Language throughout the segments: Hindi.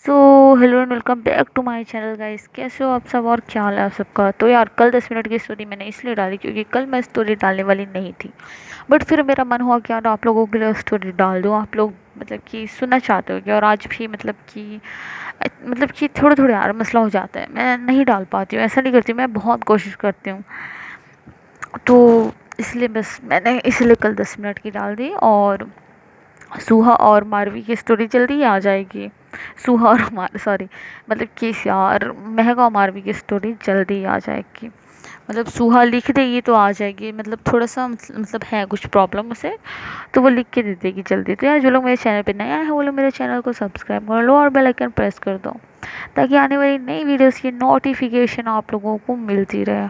So hello and welcome back to my channel guys. कैसे हो आप सब और क्या हाल है आप सबका। तो यार कल 10 मिनट की स्टोरी मैंने इसलिए डाली क्योंकि कल मैं स्टोरी डालने वाली नहीं थी, बट फिर मेरा मन हुआ कि यार आप लोगों के लिए स्टोरी डाल दूँ। आप लोग मतलब कि सुनना चाहते हो क्या। और आज भी मतलब कि थोड़ा थोड़ा यार मसला हो जाता है, मैं नहीं डाल पाती हूँ। ऐसा नहीं करती, मैं बहुत कोशिश करती हूँ। तो इसलिए बस मैंने इसलिए कल 10 मिनट की डाल दी। और सूहा और मारवी की स्टोरी जल्दी ही आ जाएगी। सूहा और मार सॉरी मतलब कि यार महक और मारवी की स्टोरी जल्दी ही आ जाएगी। मतलब सूहा लिख देगी तो आ जाएगी, मतलब थोड़ा सा मतलब है कुछ प्रॉब्लम उसे, तो वो लिख के दे देगी जल्दी। तो यार जो लोग मेरे चैनल पे नए आए हैं वो लोग मेरे चैनल को सब्सक्राइब कर लो और बेल आइकन प्रेस कर दो, ताकि आने वाली नई वीडियोस की नोटिफिकेशन आप लोगों को मिलती रहे।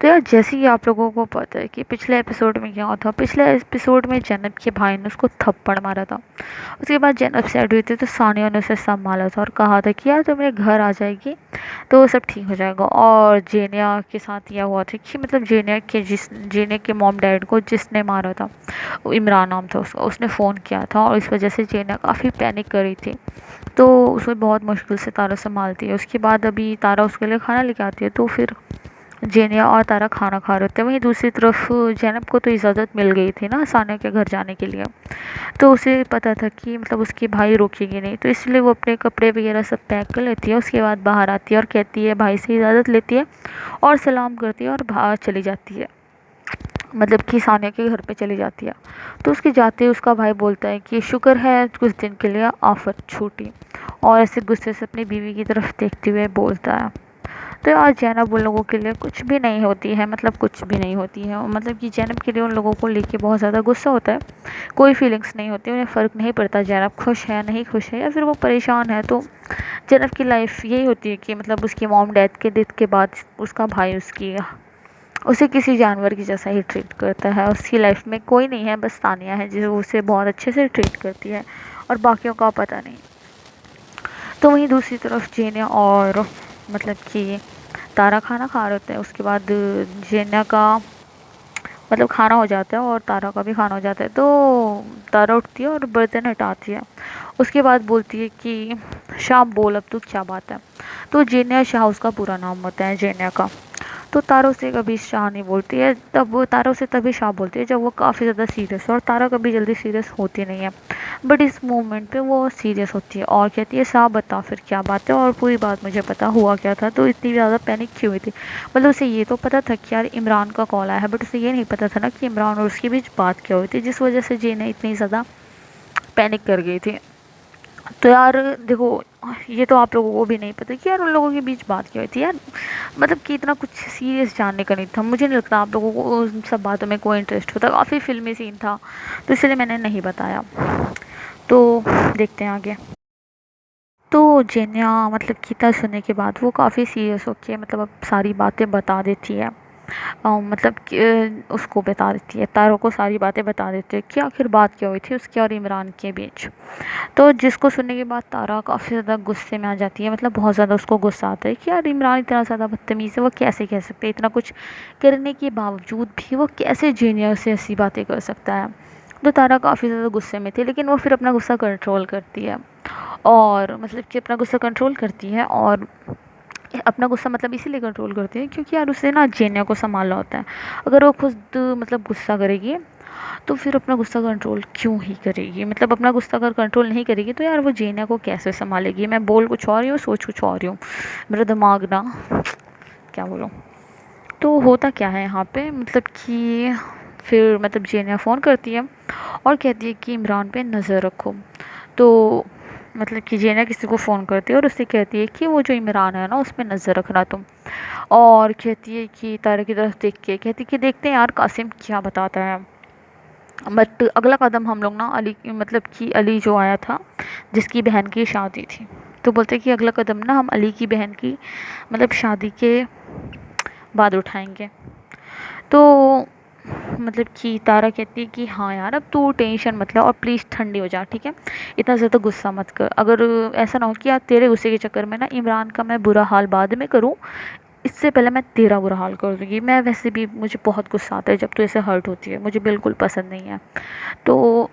तो यार जैसे ही आप लोगों को पता है कि पिछले एपिसोड में क्या हुआ था। पिछले एपिसोड में जैनब के भाई ने उसको थप्पड़ मारा था। उसके बाद जैनब सैड हुई थी तो सानिया ने उसे संभाला था और कहा था कि यार तुम मेरे घर आ जाएगी तो वो सब ठीक हो जाएगा। और जेनिया के साथ यह हुआ था कि मतलब जेनिया के मॉम डैड को जिसने मारा था, वो इमरान नाम था उसका, उसने फ़ोन किया था और इस वजह से जेनिया काफ़ी पैनिक कर रही थी। तो उसमें बहुत मुश्किल से तारा संभालती है। उसके बाद अभी तारा उसके लिए खाना लेके आती है, तो फिर जेनिया और तारा खाना खा रहे थे। वहीं दूसरी तरफ जैनब को तो इजाज़त मिल गई थी ना सानिया के घर जाने के लिए। तो उसे पता था कि मतलब उसके भाई रोकेंगे नहीं, तो इसलिए वो अपने कपड़े वगैरह सब पैक कर लेती है। उसके बाद बाहर आती है और कहती है, भाई से इजाज़त लेती है और सलाम करती है और बाहर चली जाती है, मतलब कि सानिया के घर पे चली जाती है। तो उसके जाते ही उसका भाई बोलता है कि शुक्र है कुछ दिन के लिए आफत छूटी, और ऐसे गुस्से से अपनी बीवी की तरफ देखते हुए बोलता है। तो यार जैनब उन लोगों के लिए कुछ भी नहीं होती है, मतलब कुछ भी नहीं होती है। मतलब कि जैनब के लिए उन लोगों को लेके बहुत ज़्यादा गुस्सा होता है, कोई फीलिंग्स नहीं होती, उन्हें फ़र्क नहीं पड़ता जैनब खुश है नहीं खुश है या फिर वो परेशान है। तो जैनब की लाइफ यही होती है कि मतलब उसकी मॉम डेथ के बाद उसका भाई उसकी उसे किसी जानवर की जैसा ही ट्रीट करता है। उसकी लाइफ में कोई नहीं है, बस सानिया है जो उसे बहुत अच्छे से ट्रीट करती है और बाकियों का पता नहीं। तो वहीं दूसरी तरफ जेनिया और मतलब कि तारा खाना खा रहे होते हैं। उसके बाद जेनिया का मतलब खाना हो जाता है और तारा का भी खाना हो जाता है। तो तारा उठती है और बर्तन हटाती है। उसके बाद बोलती है कि शाह बोल अब तू क्या बात है। तो जेनिया शाह उसका पूरा नाम होता है जेनिया का। तो तारा उसे कभी शाह नहीं बोलती है, तब वो तारा उसे तभी शाह बोलती है जब वो काफ़ी ज़्यादा सीरियस हो, और तारा कभी जल्दी सीरियस होती नहीं है। बट इस मोमेंट पे वो सीरियस होती है और कहती है शाह बता फिर क्या बात है और पूरी बात मुझे पता हुआ क्या था, तो इतनी ज़्यादा पैनिक क्यों हुई थी। मतलब उसे ये तो पता था कि यार इमरान का कॉल आया है, बट उसे ये नहीं पता था ना कि इमरान और उसके बीच बात क्या हुई थी जिस वजह से जीना इतनी ज़्यादा पैनिक कर गई थी। तो यार देखो, ये तो आप लोगों को भी नहीं पता कि यार उन लोगों के बीच बात क्या हुई थी यार। मतलब कि इतना कुछ सीरियस जानने का नहीं था। मुझे नहीं लगता आप लोगों को उन सब बातों में कोई इंटरेस्ट होता, काफ़ी फिल्मी सीन था, तो इसलिए मैंने नहीं बताया। तो देखते हैं आगे। तो जेनिया मतलब गीता सुनने के बाद वो काफ़ी सीरियस होके मतलब अब सारी बातें बता देती है। मतलब कि उसको बता देती है, तारों को सारी बातें बता देती है कि आखिर बात क्या हुई थी उसके और इमरान के बीच। तो जिसको सुनने के बाद तारा काफ़ी ज़्यादा गुस्से में आ जाती है, मतलब बहुत ज़्यादा उसको गुस्सा आता है कि यार इमरान इतना ज़्यादा बदतमीज़ है, वो कैसे कह सकते हैं, इतना कुछ करने के बावजूद भी वो कैसे जूनियर से ऐसी बातें कर सकता है। तो तारा काफ़ी ज़्यादा गुस्से में थी, लेकिन वो फिर अपना गुस्सा कंट्रोल करती है। और मतलब कि अपना गुस्सा कंट्रोल करती है और अपना गुस्सा मतलब इसीलिए कंट्रोल करती है क्योंकि यार उसे ना जेनिया को संभालना होता है। अगर वो खुद मतलब गुस्सा करेगी तो फिर अपना गुस्सा कंट्रोल क्यों ही करेगी। मतलब अपना गुस्सा अगर कंट्रोल नहीं करेगी तो यार वो जेनिया को कैसे संभालेगी। मैं बोल कुछ और ही हूँ, सोच कुछ और ही हूँ, मेरा दिमाग ना क्या बोलूँ। तो होता क्या है यहाँ पे, मतलब कि फिर मतलब जेनिया फ़ोन करती है और कहती है कि इमरान पे नज़र रखो। तो मतलब कि जेनिया किसी को फ़ोन करती है और उससे कहती है कि वो जो इमरान है ना उस पर नज़र रखना तुम। और कहती है कि तारे की तरफ देख के कहती है कि देखते हैं यार कासिम क्या बताता है। बट अगला कदम हम लोग ना अली मतलब कि अली जो आया था जिसकी बहन की शादी थी, तो बोलते हैं कि अगला कदम ना हम अली की बहन की मतलब शादी के बाद उठाएंगे। तो मतलब कि तारा कहती है कि हाँ यार अब तू टेंशन मत ले और प्लीज़ ठंडी हो जा, ठीक है, इतना ज़्यादा गुस्सा मत कर। अगर ऐसा ना हो कि यार तेरे गुस्से के चक्कर में ना इमरान का मैं बुरा हाल बाद में करूँ, इससे पहले मैं तेरा बुरा हाल कर दूँगी। मैं वैसे भी मुझे बहुत गुस्सा आता है जब तू ऐसे हर्ट होती है, मुझे बिल्कुल पसंद नहीं है। तो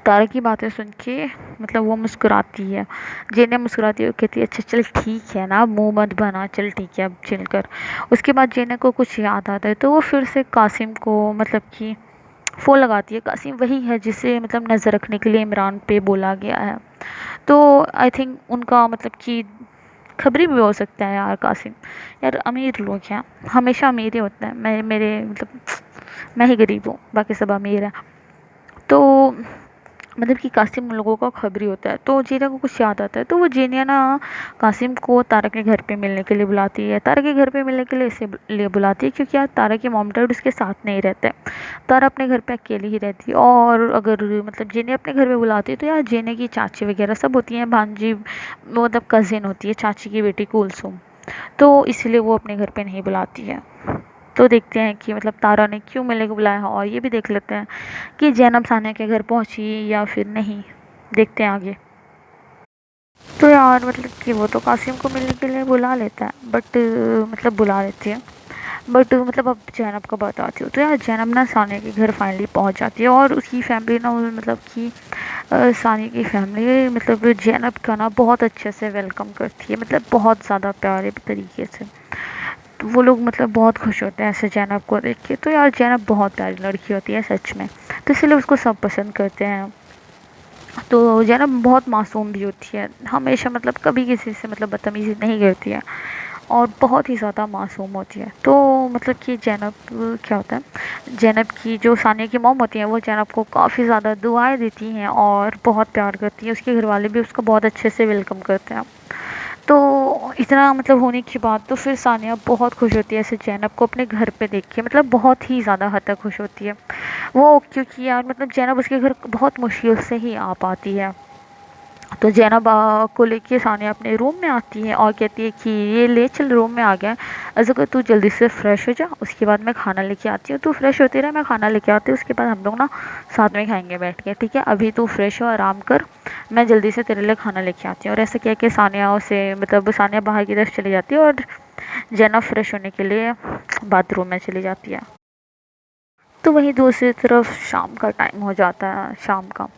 तारा की बातें सुन के मतलब वो मुस्कुराती है। जेनिया मुस्कुराती है, वो कहती है अच्छा चल ठीक है ना, मुंह मत बना, चल ठीक है अब चिल कर। उसके बाद जेनिया को कुछ याद आता है तो वो फिर से कासिम को मतलब कि फ़ोन लगाती है। कासिम वही है जिसे मतलब नज़र रखने के लिए इमरान पे बोला गया है। तो आई थिंक उनका मतलब कि खबरी भी हो सकता है यार कासिम। यार अमीर लोग हैं, हमेशा अमीर ही होते हैं। मैं मेरे मतलब मैं ही गरीब हूँ, बाकी सब अमीर हैं। तो मतलब कि कासिम उन लोगों का खबरी होता है। तो जेनिया को कुछ याद आता है तो वो जेनिया ना कासिम को तारा के घर पे मिलने के लिए बुलाती है। तारा के घर पे मिलने के लिए इसलिए बुलाती है क्योंकि यार तारा के मॉम डैड उसके साथ नहीं रहते। तारा अपने घर पे अकेली ही रहती है। और अगर मतलब जेनिया अपने घर पे बुलाती है तो यार जेनिया की चाची वगैरह सब होती हैं, भांजी मतलब कज़िन होती है चाची की बेटी कुलसुम। तो इसलिए वो अपने घर पे नहीं बुलाती है। तो देखते हैं कि मतलब तारा ने क्यों मिलने को बुलाया है, और ये भी देख लेते हैं कि जैनब सानिया के घर पहुंची या फिर नहीं। देखते हैं आगे। तो यार मतलब कि वो तो कासिम को मिलने के लिए बुला लेता है, बट मतलब बुला लेती है। बट मतलब अब जैनब का बताती हूँ। तो यार जैनब ना सानिया के घर फाइनली पहुंच जाती है और उसकी फैमिली ना मतलब कि सानिया की फैमिली मतलब जैनब का ना बहुत अच्छे से वेलकम करती है, मतलब बहुत ज़्यादा प्यारे तरीके से। तो वो लोग मतलब बहुत खुश होते हैं ऐसे जैनब को देख के। तो यार जैनब बहुत प्यारी लड़की होती है सच में, तो इसलिए उसको सब पसंद करते हैं। तो जैनब बहुत मासूम भी होती है, हमेशा मतलब कभी किसी से मतलब बदतमीज़ी नहीं करती है और बहुत ही ज़्यादा मासूम होती है। तो मतलब कि जैनब क्या होता है, जैनब की जो सानिया की मॉम होती हैं वो जैनब को काफ़ी ज़्यादा दुआएं देती हैं और बहुत प्यार करती हैं। उसके घर वाले भी उसको बहुत अच्छे से वेलकम करते हैं। तो इतना मतलब होने के बाद तो फिर सानिया बहुत खुश होती है ऐसे जैनब को अपने घर पे देख के, मतलब बहुत ही ज़्यादा हद तक खुश होती है वो, क्योंकि यार मतलब जैनब उसके घर बहुत मुश्किल से ही आ पाती है। तो जैनब को लेके सानिया अपने रूम में आती है और कहती है कि ये ले चल रूम में आ गया है, ऐसा कर तू जल्दी से फ्रेश हो जा, उसके बाद मैं खाना लेके आती हूँ, तू फ्रेश होती रहे, मैं खाना लेके आती हूँ, उसके बाद हम लोग ना साथ में खाएंगे बैठ के, ठीक है अभी तू फ्रेश हो आराम कर, मैं जल्दी से तेरे लिए खाना लेके आती हूँ। और ऐसा कह के सानिया उसे मतलब सानिया बाहर की तरफ चली जाती है और जैनब फ्रेश होने के लिए बाथरूम में चली जाती है। तो वहीं दूसरी तरफ शाम का टाइम हो जाता है, शाम का।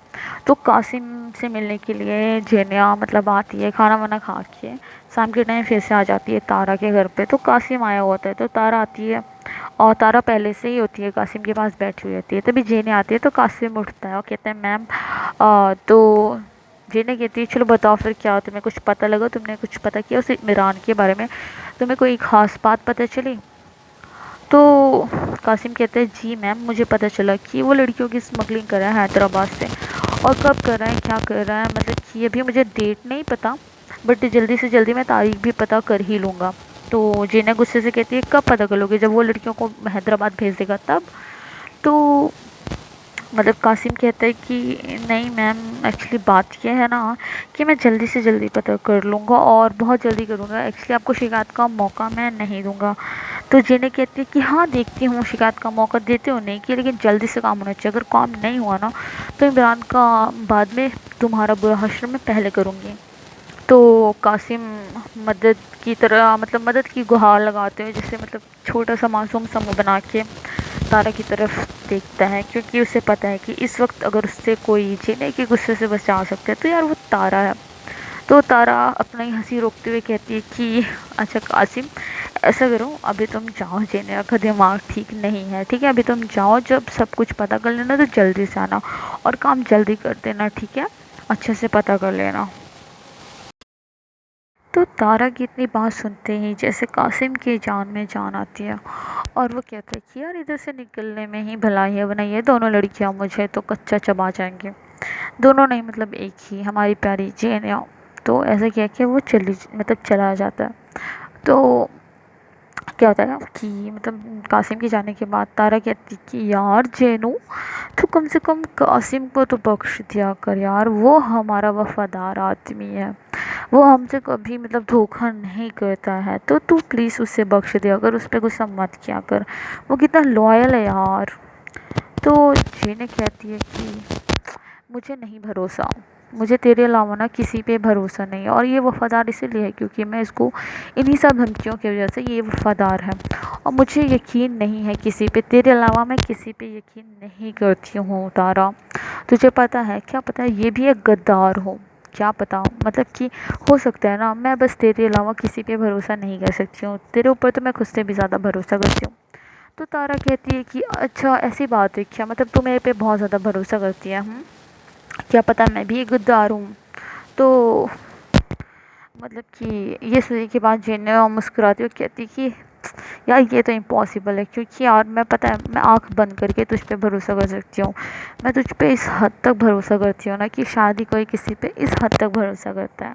तो कासिम से मिलने के लिए जेनिया मतलब आती है खाना वाना खा के। शाम के टाइम फिर से आ जाती है तारा के घर पे। तो कासिम आया होता है तो तारा आती है और तारा पहले से ही होती है कासिम के पास बैठी हुई होती है। तभी जेनिया आती है तो कासिम उठता है और कहता है मैम। तो जेनिया कहती है चलो बताओ फिर क्या तुम्हें कुछ पता लगा, तुमने कुछ पता किया उस इमरान के बारे में, तुम्हें कोई ख़ास बात पता चली। तो कासिम कहता है जी मैम, मुझे पता चला कि वो लड़कियों की स्मगलिंग कर रहा है हैदराबाद से, और कब कर रहा है क्या कर रहा है मतलब कि अभी मुझे डेट नहीं पता, बट जल्दी से जल्दी मैं तारीख भी पता कर ही लूँगा। तो जीना गुस्से से कहती है कब पता कर लोगे, जब वो लड़कियों को हैदराबाद भेज देगा तब। तो मतलब कासिम कहता है कि नहीं मैम, एक्चुअली बात यह है ना कि मैं जल्दी से जल्दी पता कर लूँगा और बहुत जल्दी करूँगा, एक्चुअली आपको शिकायत का मौका मैं नहीं दूँगा। तो जेने कहती है कि हाँ देखती हूँ शिकायत का मौका देते हो नहीं कि, लेकिन जल्दी से काम होना चाहिए, अगर काम नहीं हुआ ना तो इमरान का बाद में तुम्हारा बुरा हश्र मैं पहले करूँगी। तो कासिम मदद की तरह मतलब मदद की गुहार लगाते हुए जैसे मतलब छोटा सा मासूम सा मुँह बना के तारा की तरफ देखता है, क्योंकि उसे पता है कि इस वक्त अगर उससे कोई जीने के गुस्से से बचा सकता है तो यार वो तारा है। तो तारा अपनी हंसी रोकते हुए कहती है कि अच्छा कासिम, ऐसा करो अभी तुम जाओ, जेनिया का दिमाग ठीक नहीं है, ठीक है अभी तुम जाओ, जब सब कुछ पता कर लेना तो जल्दी से आना और काम जल्दी कर देना, ठीक है अच्छे से पता कर लेना। तो तारा की इतनी बात सुनते ही जैसे कासिम की जान में जान आती है और वो कहता है कि यार इधर से निकलने में ही भलाई है, वरना ये दोनों लड़कियां मुझे तो कच्चा चबा जाएंगी, दोनों नहीं मतलब एक ही हमारी प्यारी जेनिया। तो ऐसा कह के वो चली मतलब चला जाता है। तो क्या होता है कि मतलब कासिम के जाने के बाद तारा कहती कि यार जेनू, तो कम से कम कासिम को तो बख्श दिया कर यार, वो हमारा वफादार आदमी है, वो हमसे कभी मतलब धोखा नहीं करता है, तो तू प्लीज़ उसे बख्श दिया कर, उस पर गुस्सा मत किया कर, वो कितना लॉयल है यार। तो जेने कहती है कि मुझे नहीं भरोसा, मुझे तेरे अलावा ना किसी पे भरोसा नहीं है। और ये वफ़ादार इसीलिए है क्योंकि मैं इसको इन्हीं सब धमकियों की वजह से ये वफ़ादार है। और मुझे यकीन नहीं है किसी पे, तेरे अलावा मैं किसी पे यकीन नहीं करती हूँ तारा। तुझे पता है, क्या पता है ये भी एक गद्दार हो, क्या पता, मतलब कि हो सकता है ना। मैं बस तेरे अलावा किसी पे भरोसा नहीं कर सकती हूँ, तेरे ऊपर तो मैं खुद से भी ज़्यादा भरोसा करती हूँ। तो तारा कहती है कि अच्छा ऐसी बात है क्या, मतलब तू मेरे पे बहुत ज़्यादा भरोसा करती है। क्या पता मैं भी एक गद्दार हूँ। तो मतलब कि ये सुनने के बाद जेने और मुस्कुराती और कहती कि यार ये तो इम्पॉसिबल है, क्योंकि यार मैं, पता है, मैं आंख बंद करके तुझ पे भरोसा कर सकती हूँ। मैं तुझ पे इस हद तक भरोसा करती हूँ ना कि शायद ही कोई किसी पे इस हद तक भरोसा करता है।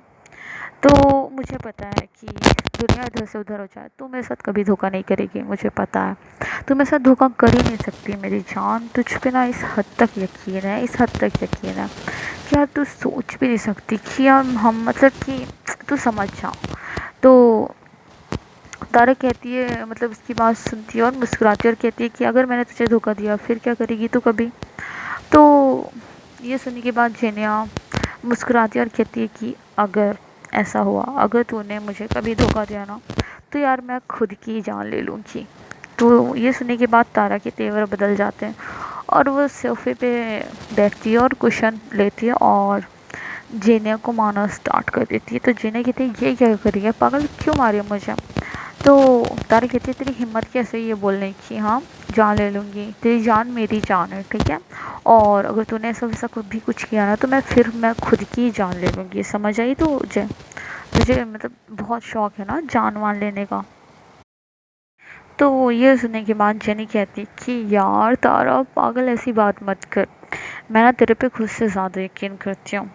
तो मुझे पता है कि दुनिया इधर से उधर हो जाए, तू मेरे साथ कभी धोखा नहीं करेगी, मुझे पता है। तू मेरे साथ धोखा कर ही नहीं सकती मेरी जान, तुझ पे ना इस हद तक यकीन है, इस हद तक यकीन है कि यार तू सोच भी नहीं सकती कि यार हम, मतलब कि तू समझ जा। तो तारा कहती है, मतलब उसकी बात सुनती है और मुस्कुराती है और कहती है कि अगर मैंने तुझे धोखा दिया फिर क्या करेगी तू कभी। तो ये सुनने के बाद जेनिया मुस्कुराती है और कहती है कि अगर ऐसा हुआ, अगर तूने मुझे कभी धोखा दिया ना, तो यार मैं खुद की जान ले लूँगी। तो ये सुनने के बाद तारा के तेवर बदल जाते हैं और वो सोफे पे बैठती है और कुशन लेती है और जेनिया को मारना स्टार्ट कर देती है। तो जेनिया कहती है ये क्या कर रही है, पागल क्यों मारी है मुझे। तो तारा कहती है तेरी हिम्मत कैसे ये बोलने की, हाँ जान ले लूँगी, तेरी जान मेरी जान है, ठीक है। और अगर तूने ऐसा वैसा कुछ भी कुछ किया ना तो मैं खुद की जान ले लूँगी, समझ आई तुझे। तुझे मतलब बहुत शौक है ना जान वान लेने का। तो ये सुनने के बाद जेनी कहती कि यार तारा पागल ऐसी बात मत कर, मैं ना तेरे पे खुद से ज़्यादा यकीन करती हूँ।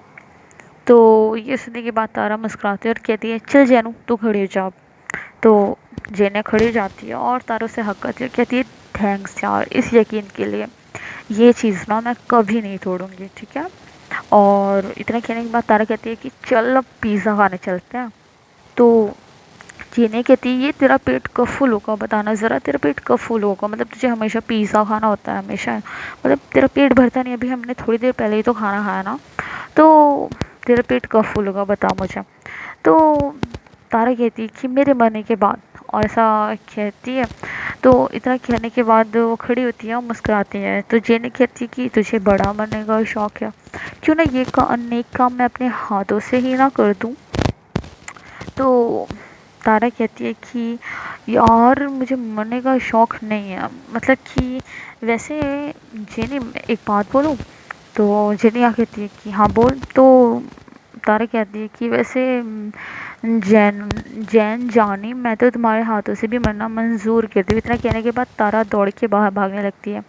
तो ये सुनने के बाद तारा मुस्कुराती है और कहती है चल जैनू तू खड़ी हो जा अब। तो जेनिया खड़ी हो जाती है और तारा से हक करती है, कहती है थैंक्स यार इस यकीन के लिए, ये चीज़ ना मैं कभी नहीं तोड़ूंगी, ठीक है। और इतना कहने के बाद तारा कहती है कि चल अब पिज़्ज़ा खाने चलते हैं। तो चीने कहती है ये तेरा पेट कब फुल होगा, बताना ज़रा तेरा पेट कब फुल होगा, मतलब तुझे हमेशा पिज़्ज़ा खाना होता है हमेशा, मतलब तेरा पेट भरता नहीं, अभी हमने थोड़ी देर पहले ही तो खाना खाया ना। तो तेरा पेट कब फुल होगा बता मुझे। तो तारा कहती है कि मेरे मरने के बाद, और ऐसा कहती है। तो इतना कहने के बाद वो खड़ी होती है और मुस्कुराती है। तो जेने कहती है कि तुझे बड़ा मरने का शौक है, क्यों ना ये नेक काम मैं अपने हाथों से ही ना कर दूँ। तो तारा कहती है कि यार मुझे मरने का शौक नहीं है, मतलब कि वैसे जेनी एक बात बोलूँ। तो जेनी आ कहती है कि हाँ बोल। तो तारा कहती है कि वैसे जैन जैन जानी मैं तो तुम्हारे हाथों से भी मरना मंजूर करती हूँ। इतना कहने के बाद तारा दौड़ के बाहर भागने लगती है,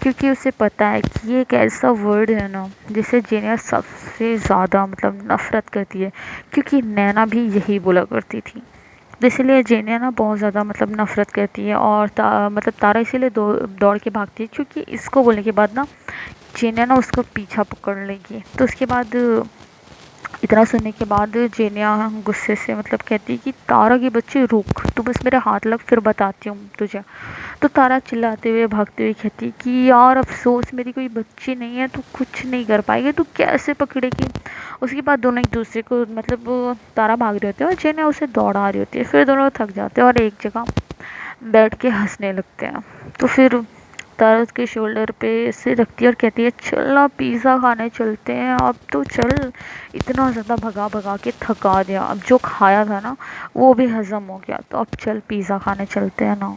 क्योंकि उसे पता है कि ये एक ऐसा वर्ड है ना जिसे जेनिया सबसे ज़्यादा मतलब नफ़रत करती है, क्योंकि नैना भी यही बोला करती थी। तो इसीलिए जेनिया ना बहुत ज़्यादा मतलब नफ़रत करती है और मतलब तारा इसीलिए दौड़ के भागती है, क्योंकि इसको बोलने के बाद ना जेनिया ना उसका पीछा पकड़ लेगी। तो उसके बाद इतना सुनने के बाद जेनिया गुस्से से मतलब कहती है कि तारा की बच्ची रुक, तू बस मेरे हाथ लग फिर बताती हूँ तुझे। तो तारा चिल्लाते हुए भागते हुए कहती कि यार अफसोस मेरी कोई बच्ची नहीं है, तू कुछ नहीं कर पाएगी, तू कैसे पकड़ेगी। उसके बाद दोनों एक दूसरे को मतलब तारा भाग रहे होते हैं और जेनिया उसे दौड़ा रही होती है, फिर दोनों थक जाते हैं और एक जगह बैठ के हंसने लगते हैं। तो फिर तारा उसके शोल्डर पे सिर रखती है और कहती है चल ना पिज़्ज़ा खाने चलते हैं, अब तो चल, इतना ज़्यादा भगा भगा के थका दिया, अब जो खाया था ना वो भी हज़म हो गया, तो अब चल पिज़्ज़ा खाने चलते हैं ना।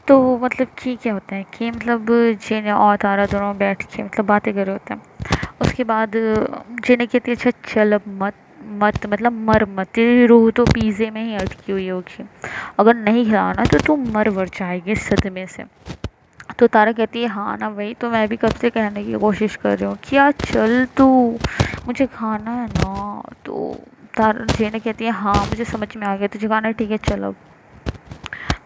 तो मतलब कि क्या होता है कि मतलब जेने और तारा दोनों बैठ के मतलब बातें कर रहे होते हैं। उसके बाद जेने कहती है अच्छा चल अब मत मत मतलब मर मत, तेरी रूह तो पिज़्ज़े में ही अटकी हुई होगी, अगर नहीं खिलाना तो तू मर वर जाएगी सदमे से। तो तारा कहती है हाँ ना, वही तो मैं भी कब से कहने की कोशिश कर रही हूँ कि यार चल तू, मुझे खाना है ना। तो तारा जेने कहती है हाँ मुझे समझ में आ गया तुझे खाना है, ठीक है चलो।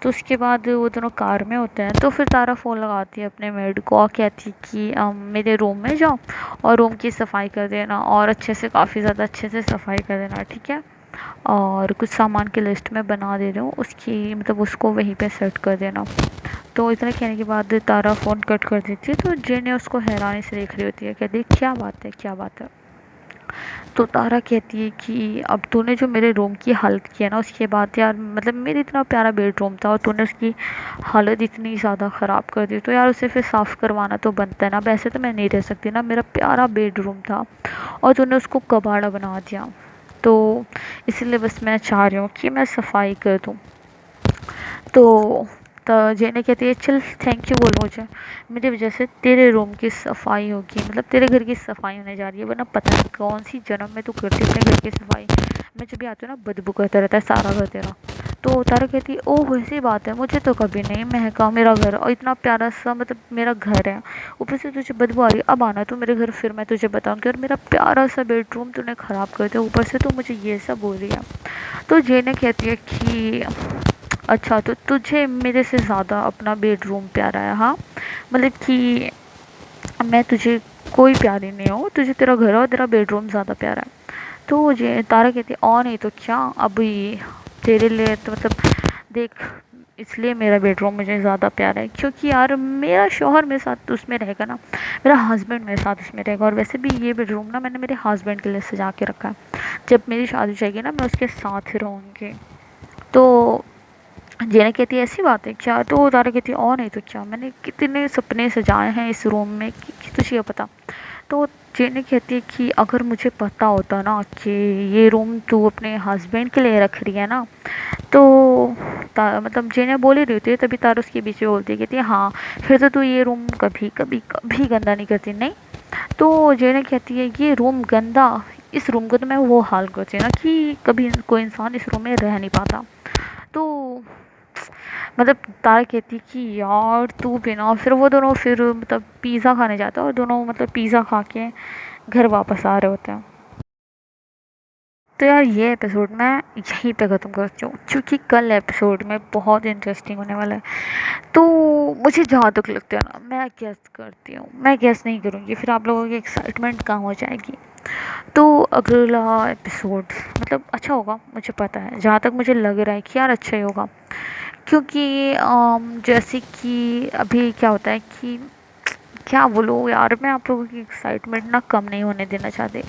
तो उसके बाद वो दोनों कार में होते हैं। तो फिर तारा फ़ोन लगाती है अपने मेड को और कहती है कि मेरे रूम में जाओ और रूम की सफाई कर देना, और अच्छे से, काफ़ी ज़्यादा अच्छे से सफाई कर देना, ठीक है। और कुछ सामान की लिस्ट में बना दे रही हूँ उसकी, मतलब उसको वहीं पे सेट कर देना। तो इतना कहने के बाद तारा फ़ोन कट कर देती है, तो जेने उसको हैरानी से देख रही होती है, कहती है क्या बात है, क्या बात है। तो तारा कहती है कि अब तूने जो मेरे रूम की हालत की है ना, उसके बाद यार मतलब मेरा इतना प्यारा बेडरूम था और तूने उसकी हालत इतनी ज़्यादा ख़राब कर दी, तो यार उसे फिर साफ़ करवाना तो बनता है ना, वैसे तो मैं नहीं रह सकती ना, मेरा प्यारा बेडरूम था और तूने उसको कबाड़ा बना दिया। तो इसलिए बस मैं चाह रही हूँ कि मैं सफाई कर दूँ। तो जेने कहती है चल थैंक यू बोल मुझे, मेरी वजह से तेरे रूम की सफाई होगी, मतलब तेरे घर की सफाई होने जा रही है, वरना पता नहीं कौन सी जन्म में तू करती है अपने घर की सफाई। मैं जब भी आती हूँ ना बदबू करता रहता है सारा घर तेरा। तो तारा कहती है ओह वैसी बात है, मुझे तो कभी नहीं महका मेरा घर, और इतना प्यारा सा मतलब मेरा घर है, ऊपर से तुझे बदबू आ रही है, अब आना तू मेरे घर फिर मैं तुझे बताऊँगी, और मेरा प्यारा सा बेडरूम तूने ख़राब कर दिया, ऊपर से तू मुझे ये सब बोल रही है। तो जेने कहती है कि अच्छा तो तुझे मेरे से ज़्यादा अपना बेडरूम प्यारा है, हाँ मतलब कि मैं तुझे कोई प्यारी नहीं हूँ, तुझे तेरा घर और तेरा बेडरूम ज़्यादा प्यारा है। तो ये तारा कहती है और नहीं तो क्या, अभी तेरे लिए तो मतलब देख, इसलिए मेरा बेडरूम मुझे ज़्यादा प्यारा है क्योंकि यार मेरा शौहर मेरे साथ उसमें रहेगा ना, मेरा हस्बैंड मेरे साथ उसमें रहेगा, और वैसे भी ये बेडरूम ना मैंने मेरे हस्बैंड के लिए सजा के रखा है, जब मेरी शादी हो जाएगी ना मैं उसके साथ ही रहूँगी। तो जेना कहती है ऐसी बात है क्या, तो तारा कहती है और नहीं तो क्या, मैंने कितने सपने सजाए हैं इस रूम में कि तुझे ये पता। तो जेने कहती है कि अगर मुझे पता होता ना कि ये रूम तू अपने हस्बैंड के लिए रख रही है ना, तो मतलब जेने बोल ही रही होती है, तभी तारा उसके बीच में बोलती है, कहती है हाँ फिर तो तू ये रूम कभी कभी कभी गंदा नहीं करती नहीं। तो जेने कहती है ये रूम गंदा, इस रूम को तो मैं वो हाल करती हूँ ना कि कभी कोई इंसान इस रूम में रह नहीं पाता। तो मतलब तारा कहती कि यार तू भी ना, फिर वो दोनों फिर मतलब पिज़्ज़ा खाने जाते हैं और दोनों मतलब पिज़्ज़ा खा के घर वापस आ रहे होते हैं। तो यार ये एपिसोड मैं यहीं पे ख़त्म करती हूँ क्योंकि कल एपिसोड में बहुत इंटरेस्टिंग होने वाला है। तो मुझे जहाँ तक लगता है ना मैं गेस करती हूँ, मैं गेस नहीं करूँगी फिर आप लोगों की एक्साइटमेंट कहाँ हो जाएगी। तो अगला एपिसोड मतलब अच्छा होगा, मुझे पता है, जहाँ तक मुझे लग रहा है कि यार अच्छा ही होगा। क्योंकि जैसे कि अभी क्या होता है कि क्या बोलूँ यार, मैं आप लोगों की एक्साइटमेंट ना कम नहीं होने देना चाहती।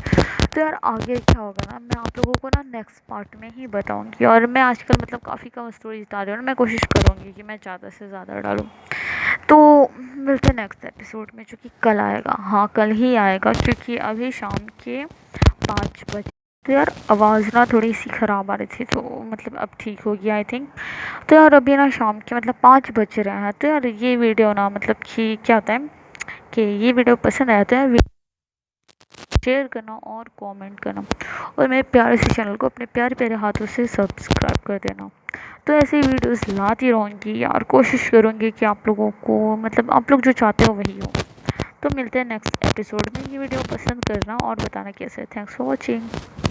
तो यार आगे क्या होगा ना मैं आप लोगों को ना नेक्स्ट पार्ट में ही बताऊंगी, और मैं आजकल मतलब काफ़ी कम स्टोरीज डाल रही हूँ, मैं कोशिश करूँगी कि मैं ज़्यादा से ज़्यादा डालूँ। तो मिलते हैं नेक्स्ट एपिसोड में जो कि कल आएगा, हाँ कल ही आएगा क्योंकि अभी शाम के 5 बजे। तो यार आवाज़ ना थोड़ी सी ख़राब आ रही थी, तो मतलब अब ठीक होगी आई थिंक। तो यार अभी ना शाम के मतलब 5 बज रहे हैं, तो यार ये वीडियो ना मतलब कि क्या होता है कि ये वीडियो पसंद आया तो यार शेयर करना और कमेंट करना, और मेरे प्यारे से चैनल को अपने प्यारे प्यारे हाथों से सब्सक्राइब कर देना। तो ऐसे ही वीडियोस लाती रहूँगी यार, कोशिश करूँगी कि आप लोगों को मतलब आप लोग जो चाहते हो वही हो। तो मिलते हैं नेक्स्ट एपिसोड में, ये वीडियो पसंद करना और बताना कैसे है। Thanks for watching.